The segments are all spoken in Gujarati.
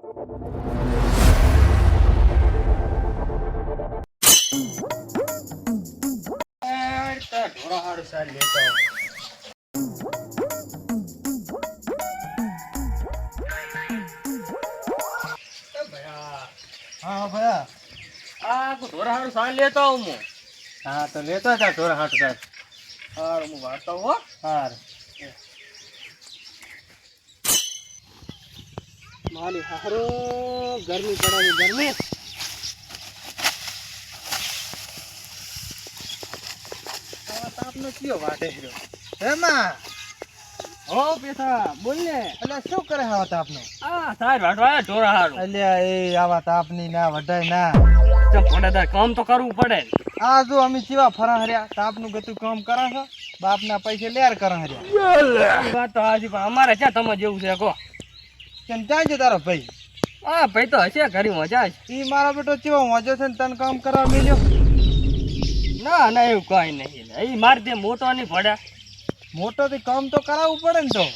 ઢોરા હારું સાર લેતો હા ભયા ઢોરા હારું સાર લેતો આવું હું. હા તો લેતો હતા ઢોરા હાટ સાહેબ. હારું હું વાર્તા હો. હાર મારી હારો ગરમી પડે ગરમી. તાપનો કયો વાટે રહ્યો એમાં હો પેથા બોલ ને. એટલે શું કરે આવા તાપનો? સાર વાટવા ઢોરા હારું. અલ્યા એ આવા તાપની ના વઢાય ના. પડે કામ તો કરવું પડે ને. આ જો અમે ચેવા ફરા હર્યા તાપનું ગતું કામ કરે છે બાપના પૈસે લેર કરે હર્યા. એ વાત તો હાજી પણ અમારે ક્યાં તમે જેવું છે કહો. કેમ જાય છે તારો ભાઈ? હા ભાઈ તો હશે ઘરી મજા જ. ઈ મારો બેટો ચેવો મજો છે ને તને કામ કરવા મળ્યો? ના ના એવું કઈ નહીં. એ મારે તે મોટો નહીં પડ્યા. મોટો થી કામ તો કરાવવું પડે ને તો.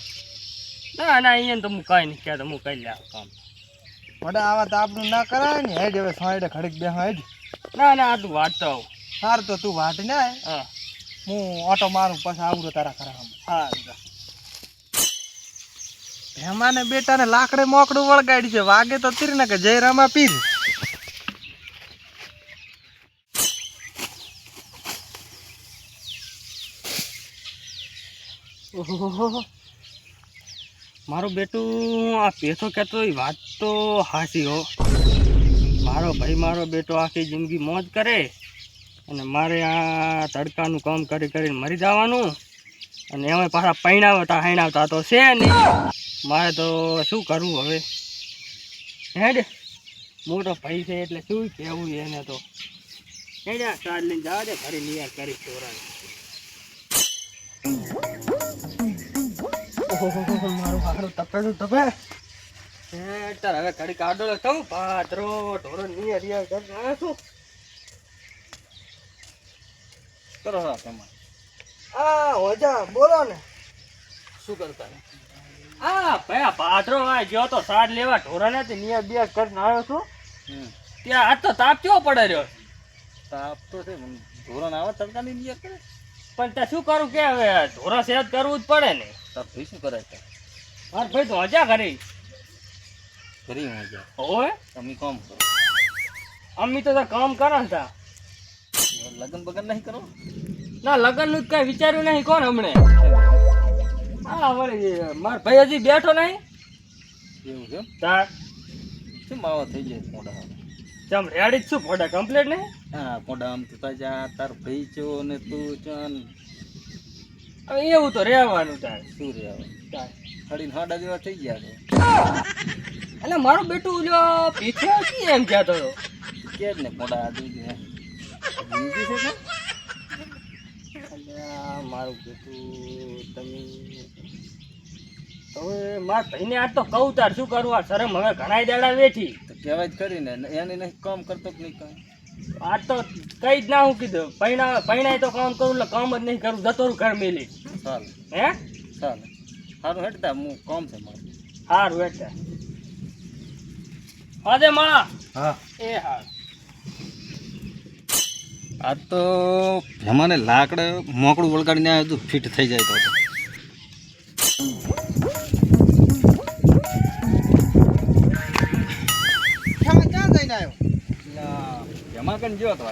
ના ના અહીંયા તો હું કઈ નહીં કહેતો હું કરી લે કામ. વડે આવા તાપનું ના કરાય ને હેડ હવે સાઈડે ખડીક બેહા હેડ. ના ના આ તું વાંચતો આવું. સારું તો તું વાટ ને હા હું ઓટો મારું પછી આવું તારા ખરા. હા હેમાને બેટાને લાકડે મોકડું વળગાડી છે વાગે તો તીર ને કે જય રામા પીર. ઓહો મારું બેટું આ પેસો કહેતો એ વાત તો હાસી હો. મારો બેટો આખી જિંદગી મોજ કરે અને મારે આ તડકાનું કામ કરી કરીને મરી જવાનું અને એમાં પાછા પૈણાવતા હૈણાવતા તો છે નહીં. મારે તો શું કરવું હવે? હેડ મોટો ભાઈ છે એટલે શું કહેવું એને તો. હેડ સાર લઈને જવા દે ઘરે નિયાર કરી ચોરાને. ઓહો મારું હારું તપેલું તપે. તાર હવે ઘડી કાઢો કહું પાત્રો ઢોરો નિયર રિયા કરી આવ્યો છું. કરો તમારે આ ઓજા બોલો ને શું કરતા? ભાઈ પાત્રો ગયો તો સાર લેવા ઢોરાને નિયર બિયર કરીને આવ્યો છું. ત્યાં આજ તો તાપ કેવો પડે રહ્યો. તાપ તો છે ધોરણ આવે તડકાની નિયર કરે પણ ત્યાં શું કરું કે હવે ઢોરા સેહત કરવું જ પડે ને. તાર ભાઈ શું કરે છે? મારે ભાઈ તો હજા કરી કરી મજા હોય તમે કામ કરો. અમ્મી તો કામ કરે હતા. લગન બગન નહીં કરો? ના લગન નું કઈ વિચાર્યું નહીં. કોણ હમણે? હા વળી મારો ભાઈ હજી બેઠો નહીં. એવું છે? તાર શું માવા થઈ જાય મોઢા? ચમ રેડી જ શું ફોટા કમ્પ્લીટ નહીં? હા મોઢા આમ તો તાજા તાર ભાઈ છો ને તું ચાન હવે એવું તો રહેવાનું તાર. શું રે આવે તાર હડીને હાડા જેવા થઈ ગયા તો એટલે મારું બેટું જો પીછે હતી એમ કહેતો હતો કે જ ને મોઢા આદમી છે જિંદગી છે ને. અલ્યા મારું બેટું તમે હવે મારા ભાઈને આજ તો કહું તાર શું કરું. આ શરમ હવે ઘણા દાડા વેઠી તો કહેવાય જ કરીને એને નહીં કામ કરતો કે નહીં કામ. આજ તો કઈ જ ના હું કીધું પૈણાય તો કામ કરું એટલે કામ જ નહીં કરું જતો રહું ઘર મેલી. ચાલે હે ચાલે સારું હેઠતા હું કામ છે મારું. હારું એટલે હાજે માળા. હા એ હા આ તો ભેમાને લાકડે મોકળું વળગાડીને આવ્યું હતું ફિટ થઈ જાય તો ક્યાં જઈને આવ્યો? ભેમાકન ગયો હતો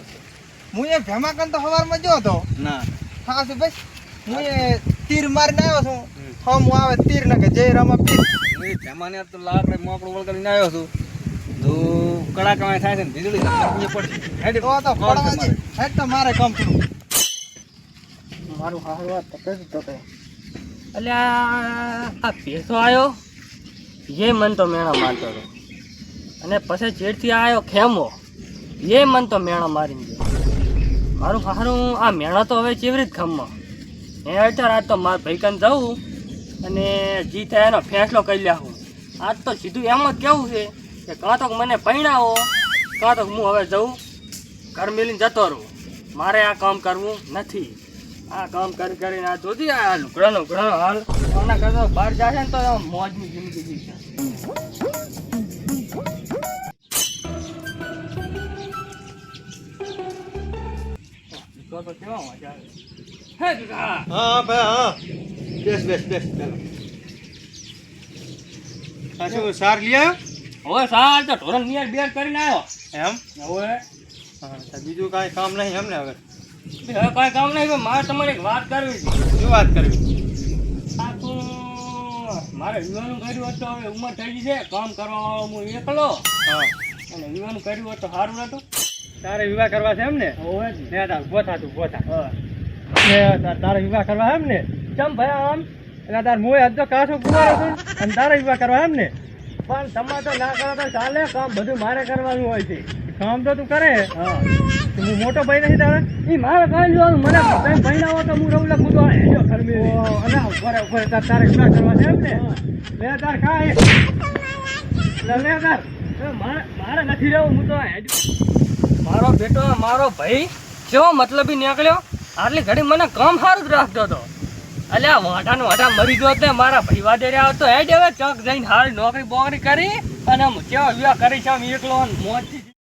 હું એ ભેમાકન તો સવારમાં ગયો હતો ના હા શું ભાઈ હું એ તીર મારીને આવ્યો છું. હું આવે તીર ને કે જય રામા પીર. હું એ ભેમાને તો લાકડે મોકળું વળગાડીને આવ્યો છું તો કડાકમાં થાય છે ને વીજળી પડશે હેડ તો મારે કામ કરું. મારું હારું વાત તપે તપે. અલ્યા આ પેસો આવ્યો એ મન તો મેણા મારતો હતો અને પછી ચેડથી આવ્યો ખેમો એ મન તો મેણા મારી ગયો. મારું હારું આ મેણા તો હવે ચેવરી જ ખમમાં એ અચાર આજ તો મારા ભાઈ કન જવું અને જી થાય એનો ફેંસલો કરી લ્યા. આજ તો સીધું એમ જ કેવું છે કે કાં તો મને પૈણાવો કાં તો હું હવે જઉં ઘર મેલીને જતો રહું. મારે આ કામ કરવું નથી. આ કામ કરીને આ જોતી આ લુગડાનો હાલ આના કરતા બહાર જશે ને તો મોજની જિંદગી જીવશે. તો કેવા મજા આવે હે કાકા હા ભાઈ હા બેસ બેસ બેસ ચાલો આ શું સાર લઈ આવ્યો હવે સાર તો ઢોરણ નિયર બેર કરીને આવ્યો એમ હવે હા તો બીજું કાંઈ કામ નહીં એમને હવે હવે કાંઈ કામ નહીં પણ મારે તમારે એક વાત કરવી છે શું વાત કરવી આ તો મારે વિવાહનું કર્યું હતું હવે ઉંમર થઈ ગઈ છે કામ કરવા વાળો હું એકલો હા અને વિવાહનું કર્યું હતું સારું હતું તારે વિવાહ કરવા છે એમ ને હવે ને તાર ઉભો થા તું ઉભો થા હા ને તારે વિવાહ કરવા એમ ને ચમ ભાઈ આમ એટલે તાર મોય હજ તો કાસો કુવારો છું અને તારે વિવાહ કરવા એમ ને પણ તમે તો ના કરો તો ચાલે કામ બધું મારે કરવાનું હોય છે કામ તો તું કરે હા તો હું મોટો ભાઈ નહીં તારે એ મારે કઈ લેવાનું મને તમે ભણાવો તો હું રહું લખું તો હેજો ખરમી અને ઉપર તારે વિવાહ કરવા છે એમ ને લે તાર ખાય લે તાર મારે નથી રહેવું હું તો હેજો મારો બેટો મારો ભાઈ કેવો મતલબી નીકળ્યો આટલી ઘડી મને કામ સારું જ રાખતો હતો અલ્યા વાટાનું વાટા મરી ગયો તે મારા ભાઈ વાદે રહ્યા તો હેડ હવે ચોક જઈને હારી નોકરી બોકરી કરી અને કેવા વિવાહ કરી છે એકલો મોજથી